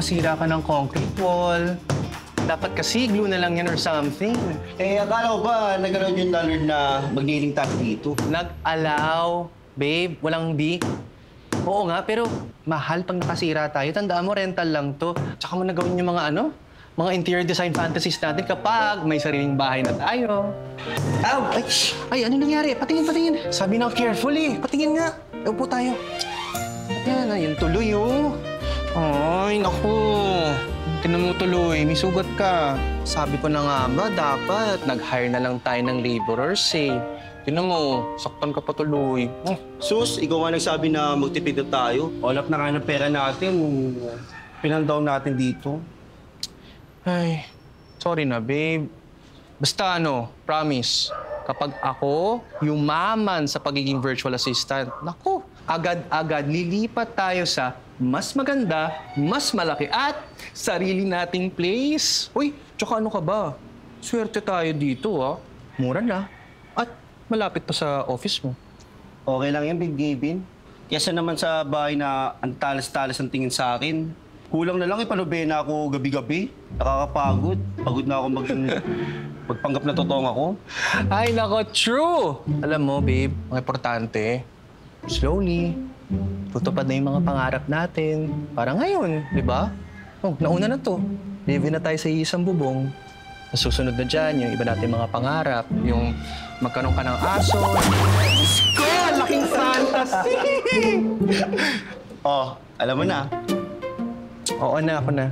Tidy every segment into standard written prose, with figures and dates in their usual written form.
nakasira ka ng concrete wall. Dapat kasi glue na lang yan or something. Eh, akala ko ba nag-allow yung landlord na mag-nailing tayo dito? Nag-allow. Babe, walang B. Oo nga, pero mahal pag nakasira tayo. Tandaan mo, rental lang to. Tsaka mo nagawin yung mga mga interior design fantasies natin kapag may sariling bahay na tayo. Ow! Ay, ano nangyari? Patingin. Sabi na carefully. Patingin nga. Upo tayo. Ayan, ayun tuloy, oh. Ay, naku. Tinan mo tuloy, may sugat ka. Sabi ko na nga ba, dapat nag-hire na lang tayo ng laborers, eh. Tinan mo, saktan ka pa tuloy. Sus, ikaw nga nagsabi na magtipid na tayo. Olap na nga ng pera natin. Pinandown natin dito. Ay, sorry na, babe. Basta promise, kapag ako yumaman sa pagiging virtual assistant, naku, agad-agad lilipat tayo sa mas maganda, mas malaki at sarili nating place. Uy, tsaka ano ka ba? Swerte tayo dito, ha? Mura na. At malapit pa sa office mo. Okay lang yan, Big Gavin. Kesa naman sa bahay na ang talas-talas ang tingin sa akin. Kulang na lang ipalubena ako gabi-gabi. Nakakapagod. Pagod na ako magpanggap na totoong ako. Ay, nako, true! Alam mo, babe, ang importante, slowly, tutupad na yung mga pangarap natin. Para ngayon, di ba? Oh, nauna na to. Live na tayo sa isang bubong. Nasusunod na dyan, yung iba natin mga pangarap. Yung magkaroon ka ng aso. Diyos ko! Laking fantasy! Oh, alam mo na. Oo na, ako na.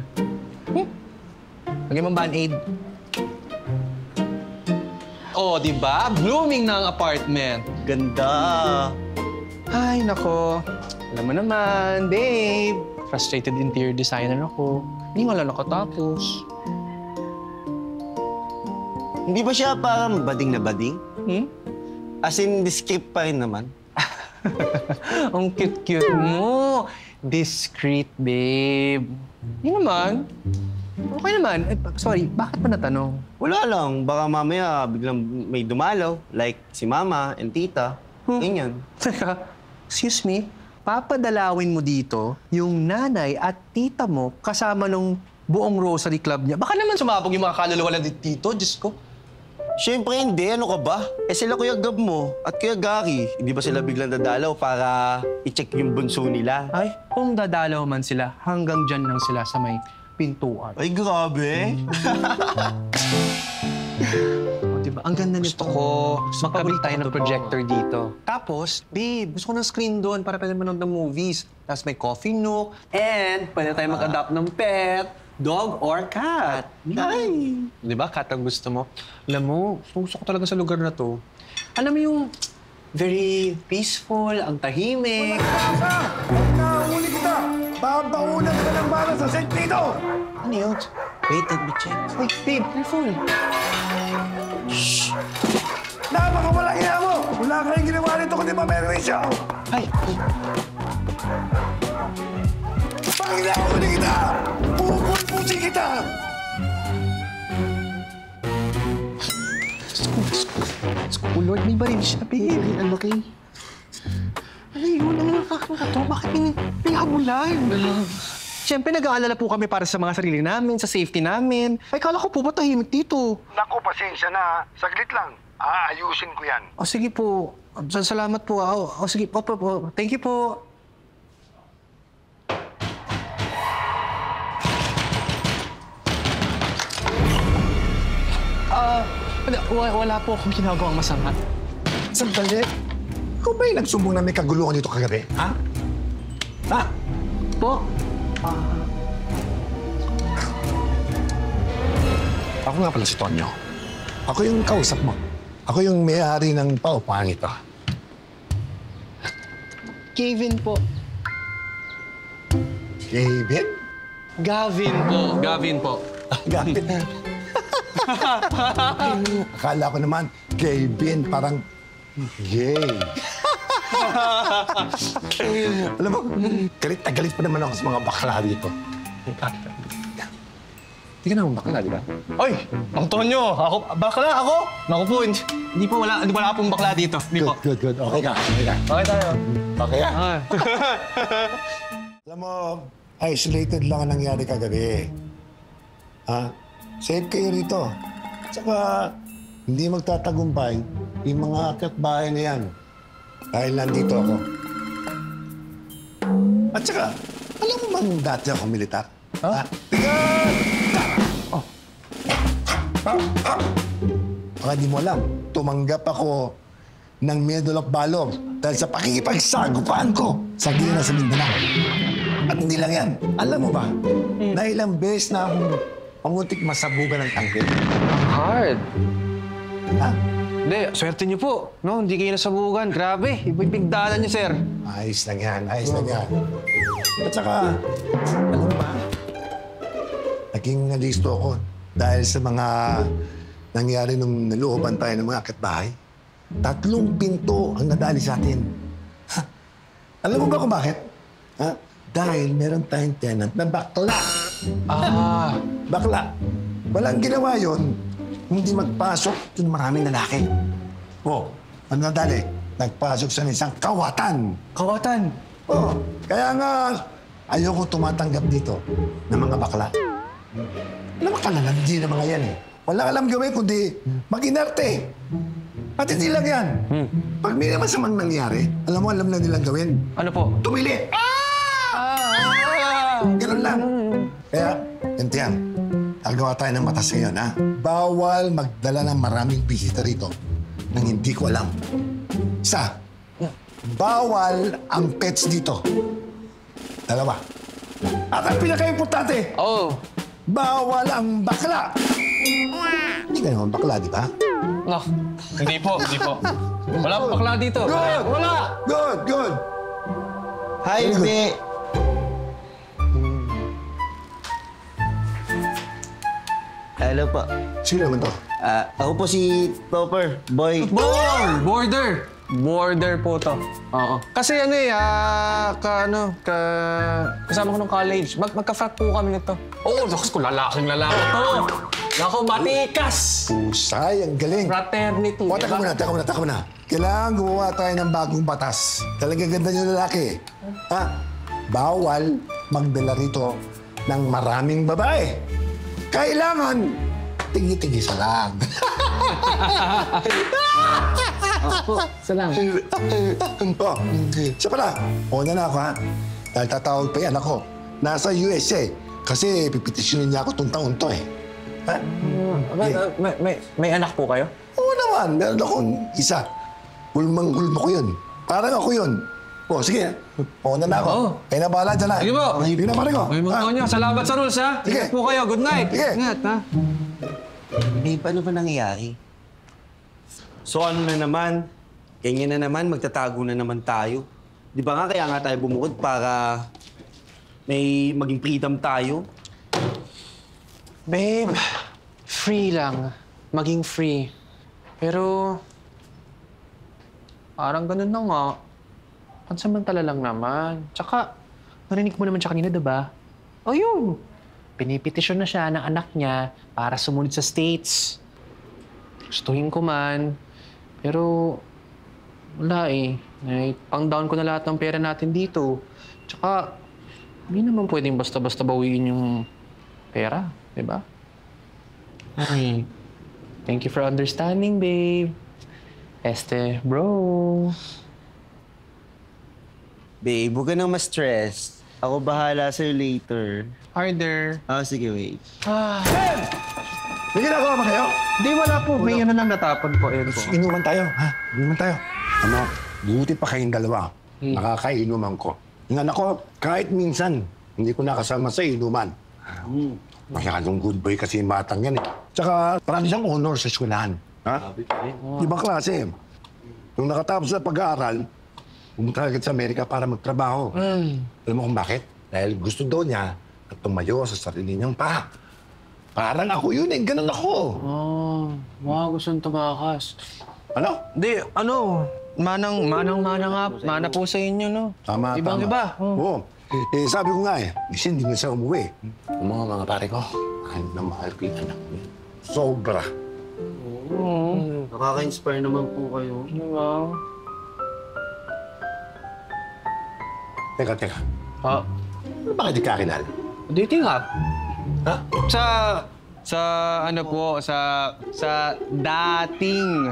Lagyan mo band-aid. Oh, di ba? Blooming na ang apartment. Ganda. Ay, nako. Alam mo naman, babe. Frustrated interior designer ako. Hindi nga lang nakatapos. Hindi ba siya parang bading na bading? As in, discreet pa rin naman. Ang cute-cute mo. Discreet, babe. Hindi naman. Okay naman. Sorry, bakit pa natanong? Wala lang. Baka mamaya biglang may dumalaw. Like si Mama and Tita. Ganyan. Teka, excuse me. Papadalawin mo dito yung nanay at tita mo kasama nung buong Rosary Club niya. Baka naman sumabog yung mga kaluluwa lang dito, Diyos ko. Siyempre hindi. Ano ka ba? Eh sila Kuya Gab mo at Kuya Gary. Hindi ba sila biglang dadalaw para i-check yung bunso nila? Ay, kung dadalaw man sila, hanggang dyan lang sila sa may pintuan. Ay, grabe. Oh, diba? Ang ganda nito. Gusto ko, magkabit tayo ng projector dito. Tapos, babe, gusto ko ng screen doon para pwede manood ng movies. Tapos may coffee nook. And pwede tayo mag-adopt ng pet, dog or cat. Ay! Di ba, cat ang gusto mo? Alam mo, gusto ko talaga sa lugar na to. Alam mo yung very peaceful, ang tahimik. Pagkahuli kita, babaunan ka ng bala sa sentido! Ano yun? Wait, let me check. Uy, babe, careful. Shhh! Napakawalang ina mo! Wala ka rin ginawa nito kundi mamerisyo! Ay, Pag nahuli kita, pupulpusin kita! oh Lord, may baril siya, babe. Ang laki. Ano yun? Ano yung kakang to? Bakit may habulan? Siyempre, nag-aalala po kami para sa mga sarili namin, sa safety namin. Ay, kala ko po ba tahimik dito? Naku, pasensya na. Saglit lang. Aayusin ko yan. O, sige po. Salamat po. O, sige po. Thank you po. Wala po akong ginagawang masama. Sandali. Ikaw ba yung nagsumbong na may kaguluhan dito kagabi? Ha? Ha? Po? Ako nga pala si Tonyo. Ako yung kausap mo. Ako yung may-ari ng paupahan ito. Kevin po. David? Gavin po. Gavin po. Gavin. Akala ko naman, Kevin, parang gay. Alam mo, galit na galit pa naman ako sa mga bakla dito. Hindi ka naman bakla, di ba? Oy! Antonio! Bakla ako? Naku po, hindi wala pong bakla dito. Hindi po. Good. Okay ka. Okay tayo. Okay ka. Ah. Alam mo, isolated lang ang nangyari kagabi. Ha? Safe kayo rito. Tsaka, hindi magtatagumpay yung mga akit-bahay na yan. Dahil nandito ako. At saka, alam mo bang dati ako militar? Ha? Tingnan! Oh. Baka di mo alam, tumanggap ako ng Medal of Valor dahil sa pakikipagsagupaan ko sa gina sa Mindanao. At hindi lang yan. Alam mo ba, na ilang beses na akong panguntik masabugan ng tangke. Hard. Ha? Hindi, swerte niyo po. No, hindi kayo nasabugan. Grabe, iba'y pigdalan niyo, sir. Ayos lang yan, ayos lang yan. At saka, alam mo ba, naging nalisto ako dahil sa mga nangyari nung nalooban tayo ng mga akit-bahay. 3 pinto ang nadali sa atin. Ha? Alam mo ba kung bakit? Ha? Dahil meron tayong tenant na bakla. Ah, Bakla. Walang ginawa yon, hindi magpasok yung maraming lalaki. O, ang nadali, nagpasok sa isang kawatan. kawatan. Oh, kaya nga, ayoko tumatanggap dito ng mga bakla. Alam mo, kalalandi na mga yan eh. Wala alam gawin kundi mag-inarte. At hindi lang yan. Pag may masamang nangyari, alam mo, alam na nilang gawin. Ano po? Tumili! Ganun lang. Kaya, ganito yan. Agawa tayo ng batas ngayon, ha? Bawal magdala ng maraming bisita rito nang hindi ko alam. Isa, bawal ang pets dito. 2. At ang pinaka-importante, Oh, bawal ang bakla. Hindi ka naman bakla, di ba? no. Hindi po, hindi po. Wala po bakla dito. Good! Wala. Good, good. Hi, Very good. Be. Hello po. Sino naman to? Ako po si Topper, boy. Border! Border po to. Oo. Kasi ano eh, kasama ko nung college. Magka-frat po kami nito. Oo, lakas ko, lalaking lalaki to. Naku, matikas! Pusay, ang galing. Fraternity. O, taka muna. Kailangan gumawa tayo ng bagong batas. Talaga ganda yung lalaki. Ha? Bawal magdala rito ng maraming babae. Kailangan, tigi-tigisa lang. Salam. Oh, siya pala, una na ako ha. Dahil tatawag pa yan ako. Nasa USA. Kasi pipetisyonin niya ako itong taon to eh. Ha? May anak po kayo? Oo naman, meron akong isa. Hulmang-hulma ko yun. Parang ako yun. O, sige. Una na ako. Oo. Kaya na bahala dyan ha. Sige po. Sige na pare ko. May mga Ha? nyo. Salamat sa rules, ha? Sige. Ingat po kayo. Good night. Sige. Ingat, ha? Babe, ano ba nangyayari? So ano na naman? Ganyan na naman, magtatago na naman tayo. Di ba nga kaya nga tayo bumukod para may maging freedom tayo? Babe, free lang. Maging free. Pero, parang ganun na nga. Pansamantala lang naman. Tsaka, narinig mo naman siya kanina, diba? O yun. Pinipetisyon na siya ng anak niya para sumunod sa States. Gustuhin ko man. Pero, wala eh. Pang-down ko na lahat ng pera natin dito. Tsaka, hindi naman pwedeng basta-basta bawiin yung pera. Diba? Ay, thank you for understanding, babe. Bro. Babe, huwag ka nang ma-stress. Ako bahala sa'yo later. Harder. Sige, wait. May ginagawa ba kayo? Di, wala po. May ano lang natapon po. Ayun po. Inuman tayo, ha? Inuman tayo. Ano, buti pa kayong dalawa. Nakakainuman ko. Yung anak ko, kahit minsan, hindi ko nakasama sa inuman. Masyadong good boy kasi yung batang yan eh. Tsaka, parang siyang honor sa eskwelahan. Ha? Ibang klase. Nung nakatapos sa pag-aaral, pumunta agad sa Amerika para magtrabaho. Alam mo kung bakit? Dahil gusto daw niya at tumayo sa sarili niyang paa. Parang ako yun eh, ganun ako. Oh, mga gustong tumakas. Ano? Di, ano, mana po sa inyo, no? Tama, Ibang-iba. tama. Oo. Sabi ko nga eh, kasi hindi na siya umuwi. Yung mga pare ko, mahal na mahal ko yung anak niya. Sobra. Nakaka-inspire naman po kayo. Diba? Teka. Ah, Ano ba kayo di kakilala? Dating app. Ha? Sa ano po, sa dating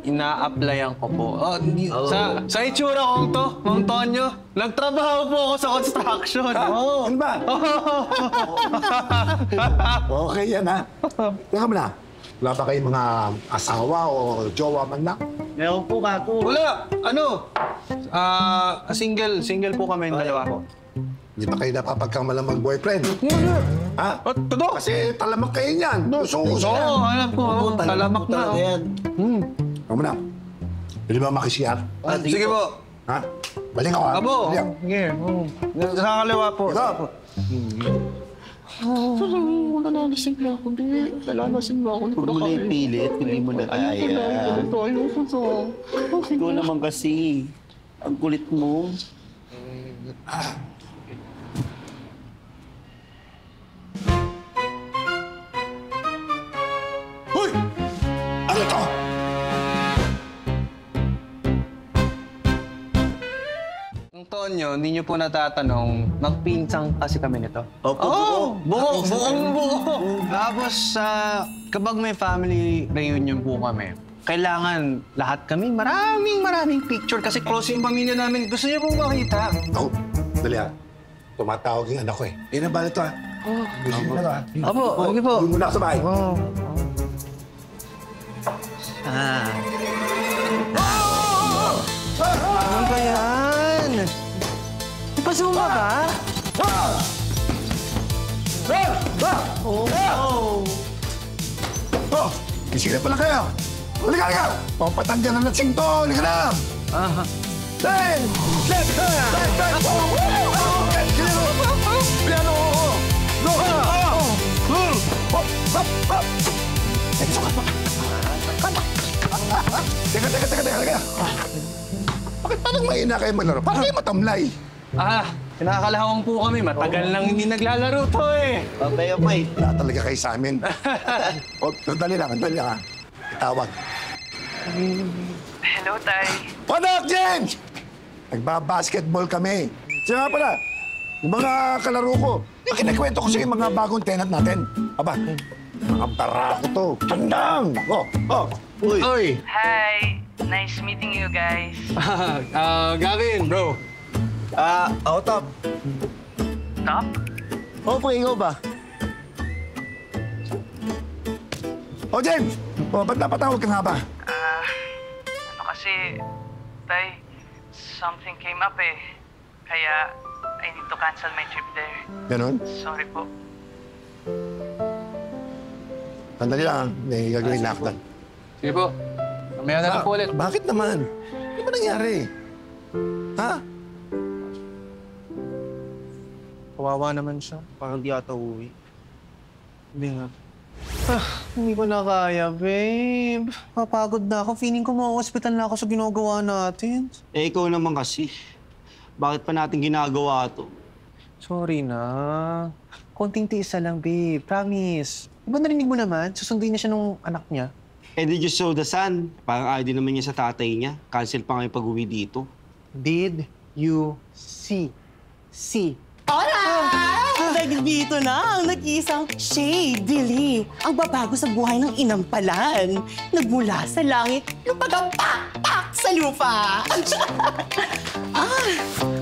ina-applyan ko po. Sa itsura kong to, Mang Tonyo, nagtrabaho po ako sa construction. Ano ba? Okay yan, ha? Teka mo na. Wala ba kayong mga asawa o jowa man lang? Meron po, Kako. Wala! Ano? Single po kami yung dalawa. Hindi ba kayo napapagkamalang mag-boyfriend? Wala. Ha? Totoo? Kasi talamak kayo niyan. Uso-uso yan. Oo, alam ko. Talamak na. Talaga yan. Teka mo na. Pwede ba makisiyar? Sige po. Ha? Balik ako, ha? Abo. Balik. Sige. Sa kaliwa po. Ito. Huwag mo na ipilit, hindi mo na kaya. Ikaw naman kasi. Ang kulit mo. Hoy! Ano to? Tonyo, hindi niyo po natatanong, magpinsang kasi kami nito. Opo, buo. Tapos, kapag may family reunion po kami, kailangan lahat kami maraming picture kasi close yung pamilya namin. Gusto niyo pong makita. Ako, dali ha. Tumatawag yung anak ko eh. Yan ang balit to ha. Gusto mo na to ha. Opo, sige po. Hindi mo na ako sa bahay. Ano ba yan? Ipasuma ba? Gising na pala kayo. Halika! Pampatanggal na ng singto. Halika na! Ten! Left! Right! Piano! No! Teka. Bakit parang mahina kayo maglaro? Parang kayo matamlay. Kinakalawang po kami. Matagal nang hindi naglalaro to eh. Babay. Wala talaga kayo sa amin. Dali lang ha. Itawag. Hello, Tay. Panak, James! Nagbabasketball kami. Siya nga pala, yung mga kalaro ko, yung kinikwento ko sa yung mga bagong tenant natin. Aba, mga barako to. Tandang! Uy! Hi. Nice meeting you guys. Gavin, bro. Ako, Top. Top? Okay, ikaw ba? James! Ba't napatawag ka nga ba? Ano kasi, Tay, something came up eh. Kaya, I need to cancel my trip there. Ganon? Sorry po. Sandali lang, may gagawin na ako. Sige po. Mamaya na lang po ulit. Bakit naman? Ano ba nangyari? Ha? Kawawa naman siya. Parang di ata uwi. Hindi nga. Hindi ko na kaya, babe. Papagod na ako. Feeling ko ma-hospital na ako sa ginagawa natin. Ikaw naman kasi. Bakit pa natin ginagawa to? Sorry na. Konting tiis na lang, babe. Promise. Diba narinig mo naman? Susunduin na siya nung anak niya. Did you show the sun? Parang ayaw din naman niya sa tatay niya. Cancel pa ngayon pag-uwi dito. Did you see? Nagdito na ang nag-iisang Shadily. Ang babago sa buhay ng inampalan. Nagmula sa langit, lumagampak sa lupa.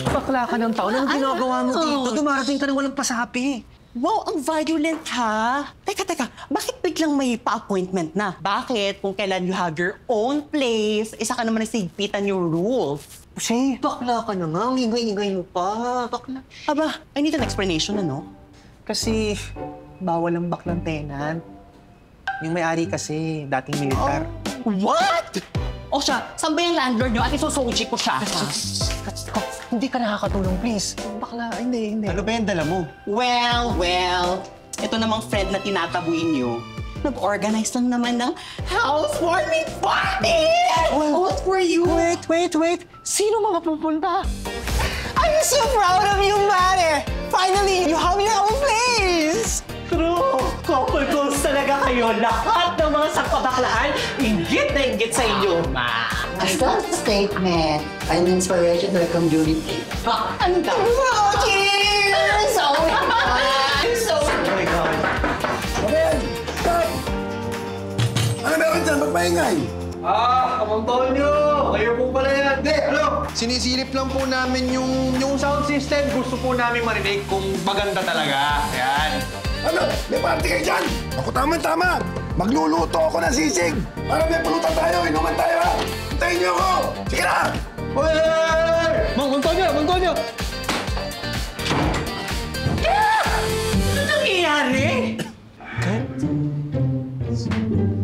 Bakla ka ng taon. Anong ginagawa mo dito? Dumarating ka ng walang pasapi. Wow, ang violent ha. Teka, bakit biglang may pa-appointment na? Bakit? Kung kailan you have your own place, isa ka naman nasigpitan yung rules. Shay, bakla ka na nga. Ang ingay-ingay mo pa. Bakla. Aba, I need an explanation, ano? Kasi bawal ang baklang tenant. Yung may-ari kasi, dating militar. What? O siya, saan ba yung landlord nyo? At isusuji ko siya. Hindi ka nakakatulong, please. Bakla, hindi. Ano ba yung dala mo? Well. Ito namang friend na tinatabuin nyo. Nag-organize lang naman ng housewarming party! All for you! Wait. Sino mga pupunta? I'm so proud of you, Mare! Finally, you have your own place! True! Couple goals talaga kayo. Lahat ng mga sakpabaklaan, inggit na inggit sa inyo, ma! It's not a statement. An inspiration to the community. Ang dami! Cheers! maingay? Amang Tonyo! Kayo po pala yan. Hindi, sinisilip lang po namin yung sound system. Gusto po namin marinig kung maganda talaga. Ayan. Ano? May party kayo dyan? Ako tama-tama. Magluluto ako ng sisig. Para may pulutan tayo, inuman tayo ha. Hintayin niyo ako. Sige na! Hoy! Mang Tonyo! Mang Tonyo! Ano nangyayari?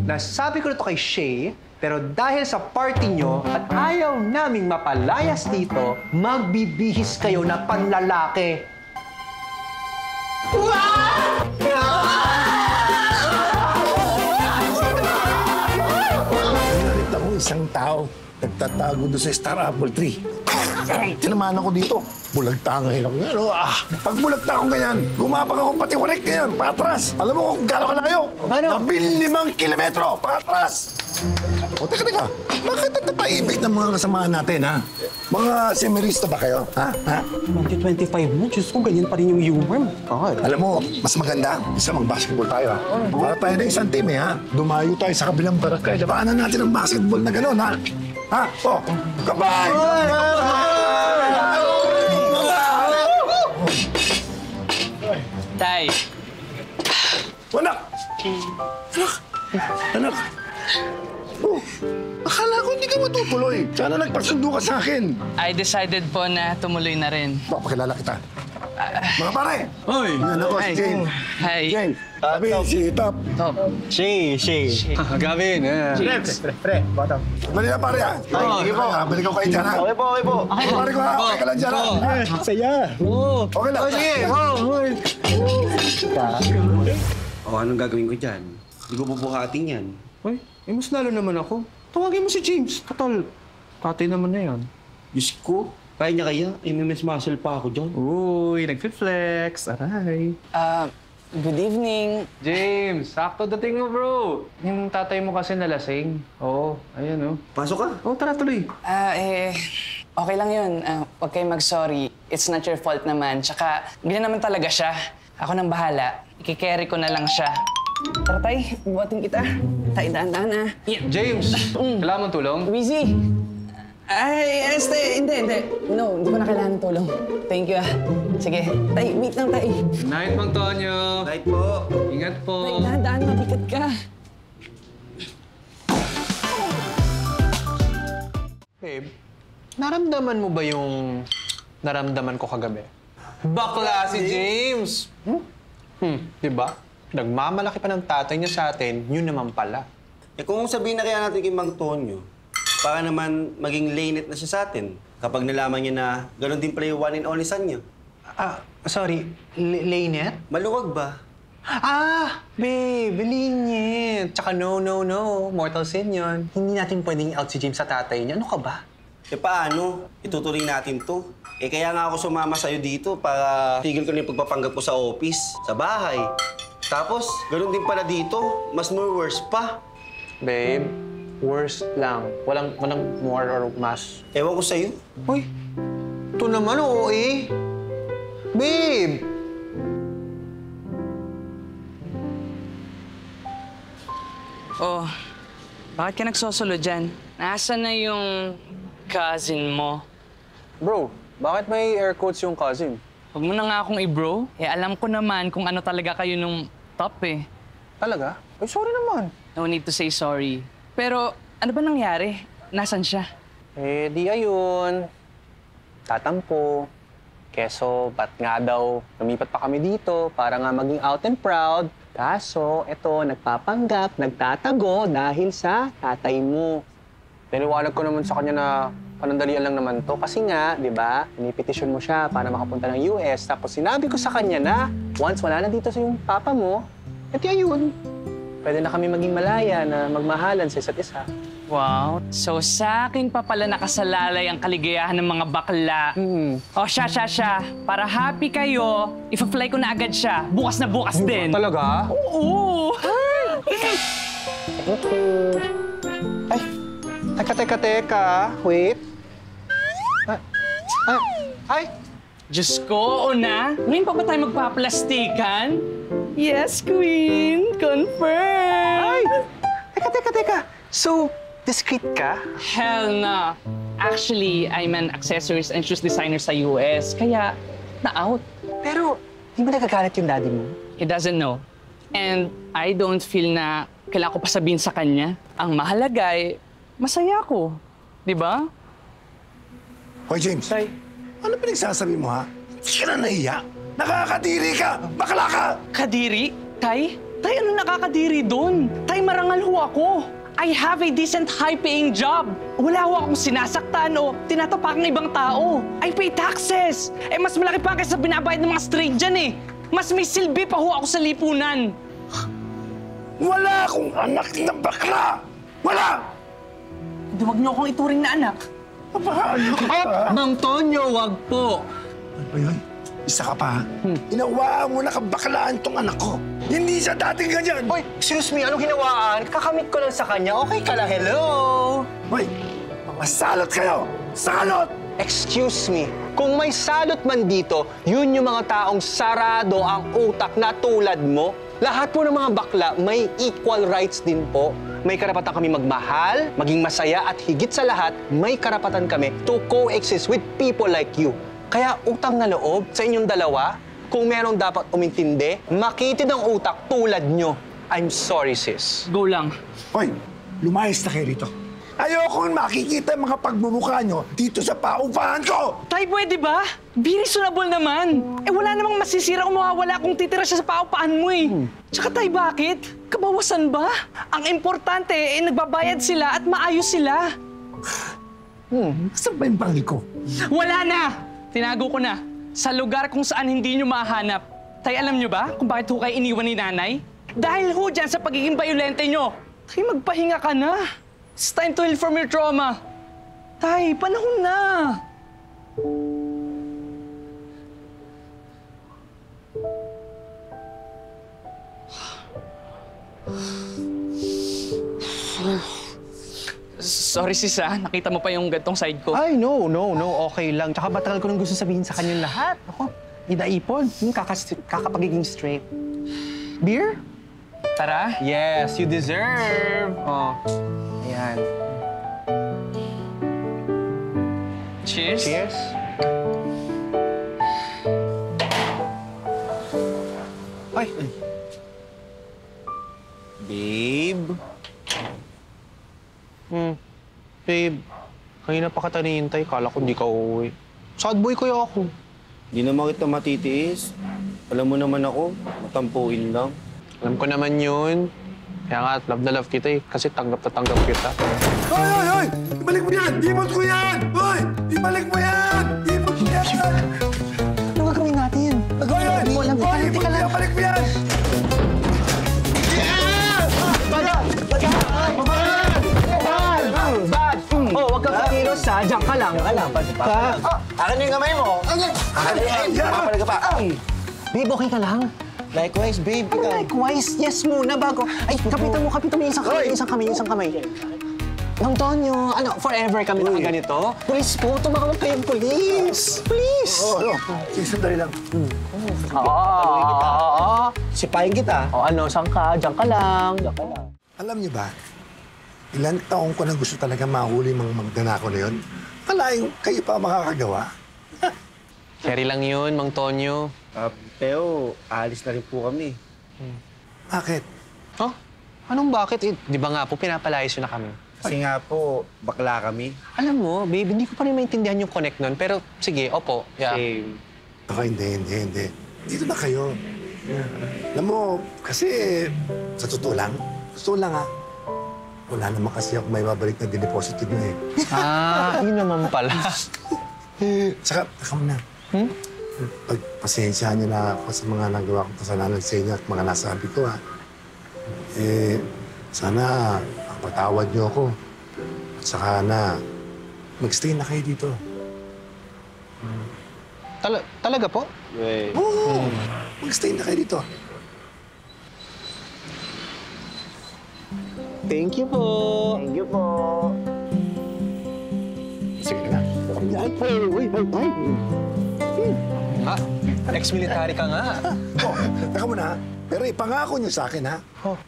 Nasabi ko na to kay Shay, pero dahil sa party nyo at ayaw naming mapalayas dito, magbibihis kayo na panlalaki. Nakita ko isang tao nagtatago doon sa Star Apple Tree. Tinamaan ako dito. Bulagtangay ako. Pag bulagta akong ganyan, gumapang ako pati warik ganyan, patras. Alam mo kung gano'n kalayo? Ano? 15 kilometro, patras. O, teka. Bakit natapaibig ng mga kasamahan natin, ha? Mga semirista ba kayo, ha? 2025 na, Diyos ko, ganyan pa rin yung humor mo. Alam mo, mas maganda, isa mag-basketball tayo, ha? Para tayo na isang team, ha? Dumayo tayo sa kabilang barakay. Labanan natin ang basketball na gano'n, ha? Ha? O, kabay! Tay, Anak! Anak! Oh, akala ko hindi ka matutuloy. Sana nagpasundo ka sa akin. I decided po na tumuloy na rin. Pakilala kita. Mga pare! Hoy! Yan ako, si Jane. Hi. Jane, sabi si Top. Gavin, Dali na pare, ha? Sige po. Balik ako kayo dyan, ha? Okay po. Pare ko, ha? Okay ka lang dyan, ha? Saya. Okay lang. Sige. Anong gagawin ko dyan? Hindi ko bubuhatin yan. Hoy, mas lalo naman ako. Tawagin mo si James. Total, tatay naman na yan. Diyos ko, kaya niya kaya? May muscle pa ako dyan. Uy, nag-flex. Aray. Good evening. James, sakto dating mo, bro. Yung tatay mo kasi nalasing. Oo, ayan, oh. Pasok ka. Oo, tara, tuloy. Okay lang yun. Huwag kayong mag-sorry. It's not your fault naman. Tsaka, ganyan naman talaga siya. Ako nang bahala. Ikikerry ko na lang siya. Tara, tay. Buhatin kita. Tay, daan-daan, ah. James, kailangan mong tulong? Wheezy! Ay, hindi. No, hindi ko na kailangan ng tulong. Thank you, ah. Sige. Tay, wait lang, tay. Night, Mang Tonyo. Night po. Ingat po. Tay, daan-daan. Mabigat ka. Babe, naramdaman mo ba yung naramdaman ko kagabi? Bakla si James! Diba? Nagmamalaki pa ng tatay niya sa atin, yun naman pala. Kung sabihin na kaya natin kay Mang Tonyo, para naman maging laynet na siya sa atin kapag nalaman niya na gano'n din pala yung one and only son niya. Sorry, Lainet? Maluwag ba? Babe, linyet. Tsaka no. Mortal sin yun. Hindi natin pwedeng out si James sa tatay niya. Ano ka ba? Paano? Itutuloy natin to. Kaya nga ako sumama sa'yo dito para tigil ko na yung pagpapanggap ko sa office, sa bahay. Tapos, gano'n din pala dito. Mas more worse pa. Babe, worst lang. Walang more or mas. Ewan ko sa'yo. Uy, ito naman, oo eh. Babe! Oh, bakit ka nagsosolo dyan? Nasaan na yung cousin mo? Bro, bakit may air quotes yung cousin? Huwag mo na nga akong i-bro. Alam ko naman kung ano talaga kayo nung top eh. Talaga? Ay, sorry naman. No need to say sorry. Pero ano ba nangyari? Nasaan siya? Di ayun. Tatampo. Keso, ba't nga daw lumipat pa kami dito para nga maging out and proud. Kaso, eto, nagpapanggap, nagtatago dahil sa tatay mo. Niliwanag ko naman sa kanya na panandalian lang naman to. Kasi nga, di ba, inipetisyon mo siya para makapunta ng US. Tapos sinabi ko sa kanya na once wala na dito sa yung papa mo, edi ayun. Pwede na kami maging malaya na magmahalan sa isa't isa. Wow. So sa akin pa pala nakasalalay ang kaligayahan ng mga bakla. O siya. Para happy kayo, ipa-fly ko na agad siya. Bukas na bukas din. Talaga? Oo. Ay, teka. Wait. Ay! Diyos ko, Una. Ngayon pa ba tayo magpaplastikan? Yes, Queen. Confirm. Ay! Teka. So, discreet ka? Hell no. Actually, I'm an accessories and shoes designer sa US, kaya na-out. Pero, di ba nagagalit yung daddy mo? He doesn't know. And I don't feel na kailangan ko pa sabihin sa kanya. Ang mahalaga ay, masaya ako. Di ba? Hoy, James. Tay. Ano pinagsasabi mo, ha? Hindi ka na nahiya. Nakakadiri ka! Bakla ka! Kadiri? Tay? Tay, ano nakakadiri doon? Tay, marangal ho ako. I have a decent high-paying job. Wala ho akong sinasaktan o tinatapak ng ibang tao. I pay taxes. Eh, mas malaki pa kaysa binabayad ng mga straight dyan eh. Mas may silbi pa ho ako sa lipunan. Wala akong anak na bakla! Wala! Huwag niyo akong ituring na anak. Napakalo ka! Mang Tonyo, wag po. Ano ba yun? Isa ka pa, ha? Inawaan mo na kabaklaan tong anak ko. Hindi siya dating ganyan! Hoy, excuse me, anong hinawaan? Kakamit ko lang sa kanya. Okay ka lang, hello? Hoy! Mga salot kayo! Salot! Excuse me, kung may salot man dito, yun yung mga taong sarado ang utak na tulad mo. Lahat po ng mga bakla may equal rights din po. May karapatan kami magmahal, maging masaya, at higit sa lahat, may karapatan kami to coexist with people like you. Kaya utang na loob sa inyong dalawa, kung merong dapat umintindi, makitid ang utak tulad nyo. I'm sorry, sis. Go lang. Hoy! Lumayas na kayo rito. Ayokong makikita ang mga pagmumukha nyo dito sa paupahan ko! Tay, pwede ba? Be reasonable naman. Eh, wala namang masisira o mawawala kung titira siya sa paupahan mo eh. Tsaka tay, bakit? Kabawasan ba? Ang importante, eh, nagbabayad sila at maayos sila. Saan ba yung pangil ko? Wala na! Tinago ko na. Sa lugar kung saan hindi nyo mahanap. Tay, alam nyo ba kung bakit ho kayo iniwan ni nanay? Dahil ho dyan sa pagiging bayolente nyo. Tay, magpahinga ka na. It's time to heal from your trauma. Tay, panahon na. Sorry sis nakita mo pa yung gantong side ko. Ay, no, okay lang. Tsaka matagal ko nang gusto sabihin sa kanyang lahat. Ako, idaipon, kakapagiging straight. Beer? Tara. Yes, you deserve. Oh, ayan. Cheers. Cheers. Ay. Babe? Babe, kanina pa kita hinihintay. Kala ko hindi ka uuwi. Sad boy kaya ako. Di naman kita matitiis. Alam mo naman ako, matampuin lang. Alam ko naman yun. Kaya nga, love na love kita eh. Kasi tanggap na tanggap kita. Hoy, hoy, hoy! Ibalik mo yan! Dimot ko yan! Hoy! Ibalik mo yan! Dimot ko yan! Ano gagawin natin? Hoy, hoy! Hindi mo alam. Hoy! Teka lang. Ibalik mo yan! Bad! Oh, wag kang kilos ha. Diyan ka lang. Akin yung kamay mo. Papalag ka pa. Babe, okay ka lang? Likewise, babe. Ikaw. Likewise, yes muna bago. Ay, kapitan mo yung isang kamay. Mang Tonyo, ano, forever kami nakaganito? Please po, tumawag kayong police. Please! Oo, sige, sandali lang. Oo. Sipahin kita. O ano, saan ka? Diyan ka lang. Alam niyo ba, ilang taong ko na gusto talaga mahuli mga magnanakaw na yun. Kalaing kayo pa makakagawa. Carry lang yun, Mang Tonyo. Pero, alis na rin po kami. Bakit? Oh? Anong bakit? Eh, di ba nga po, pinapalayas yun na kami. Kasi nga po, bakla kami. Alam mo, babe, hindi ko pa rin maintindihan yung connect nun. Pero sige, opo. Yeah. Same. Ako, hindi. Dito na kayo. Alam mo, kasi sa totoo lang ha, wala naman kasi ako may babalik na dineposito nyo eh. Yun naman pala. Saka, na. Pagpasensyahan niyo na ako sa mga nagawa kong kasalanan sa inyo at mga nasabi ko, ha. Sana patawad niyo ako. At saka na, mag-stay na kayo dito. Talaga po? Wait. Oo, mag-stay na kayo dito. Thank you po. Thank you po. Sige na. Yan. Ex-military ka nga. Teka muna, ha? Pero ipangako niyo sa akin, ha?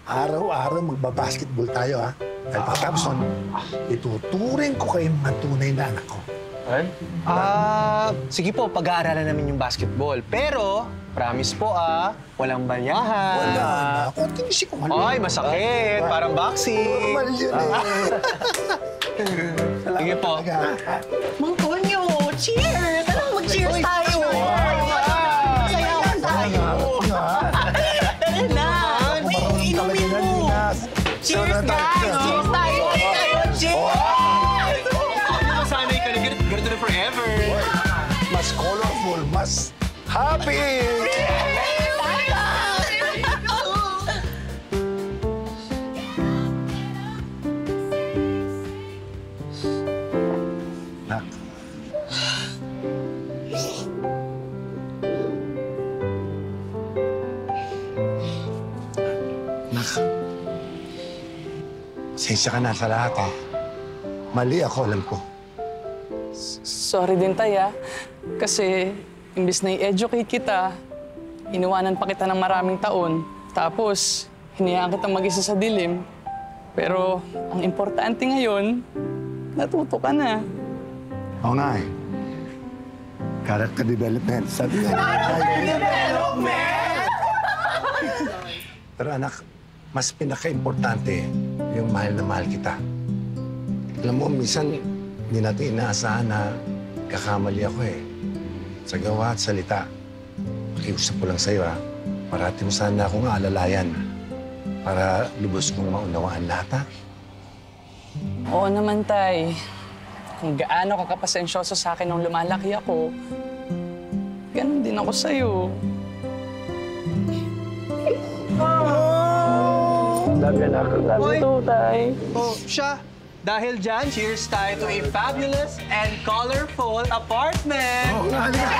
Araw-araw magbabasketball tayo, ha? Dahil pagkatapos nun, ituturing ko kayong mga tunay na anak ko. Sige po, pag-aaralan namin yung basketball. Pero, promise po walang balyahan. Wala na. Ako, tinisip ko mali. Ay, masakit. Parang boxing. Normal yun Sige po. Mang Tonyo, cheers! Tara, mag-cheers tayo! Sayawan tayo! Tara na! Uy, inumin mo! Cheers, guys! Cheers tayo! Cheers! Masanay ka na ganito na forever. Mas colorful, mas happy! Nak. Nak. Pasensya ka na sa lahat, ha? Mali ako, alam ko. Sorry din, Tay, Kasi, imbis na i-educate kita, iniwanan pa kita ng maraming taon. Tapos, hinayaan kitang mag-isa sa dilim. Pero, ang importante ngayon, natuto ka na. Oo nga, eh. Character development. Sabi nga. Pero anak, mas pinaka-importante yung mahal na mahal kita. Alam mo, minsan hindi natin inaasahan na kakamali ako eh. Sa gawa at salita. Pakiusap ko lang sa'yo, Parati mo sana akong aalalayan para lubos kong maunawaan lahat, Oo naman, Tay. Kung gaano ka kapasensyoso sa akin nung lumalaki ako, ganun din ako sa'yo. Love you, love you too, Tay. Oh, siya. Dahil dyan, cheers tayo to a fabulous and colorful apartment. Oo nga, halika.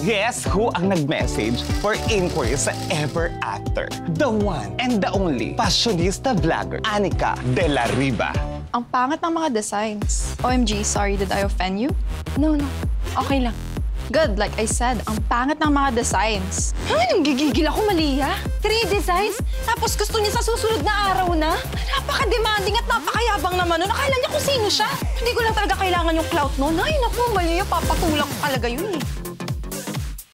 Guess who ang nag-message for inquiry sa Ever Actor? The one and the only fashionista vlogger, Anika de la Riva. Ang pangat ng mga designs. OMG, sorry, did I offend you? No. Okay lang. Good, like I said, ang pangat ng mga designs. Ay, nanggigigil ako, Malia. 3 designs? Tapos gusto niya sa susunod na araw na? Napaka-demanding at napakayabang naman nun. Akala niya kung sino siya. Hindi ko lang talaga kailangan yung clout nun. Ay, naku, Malia, papatulak ko talaga yun eh.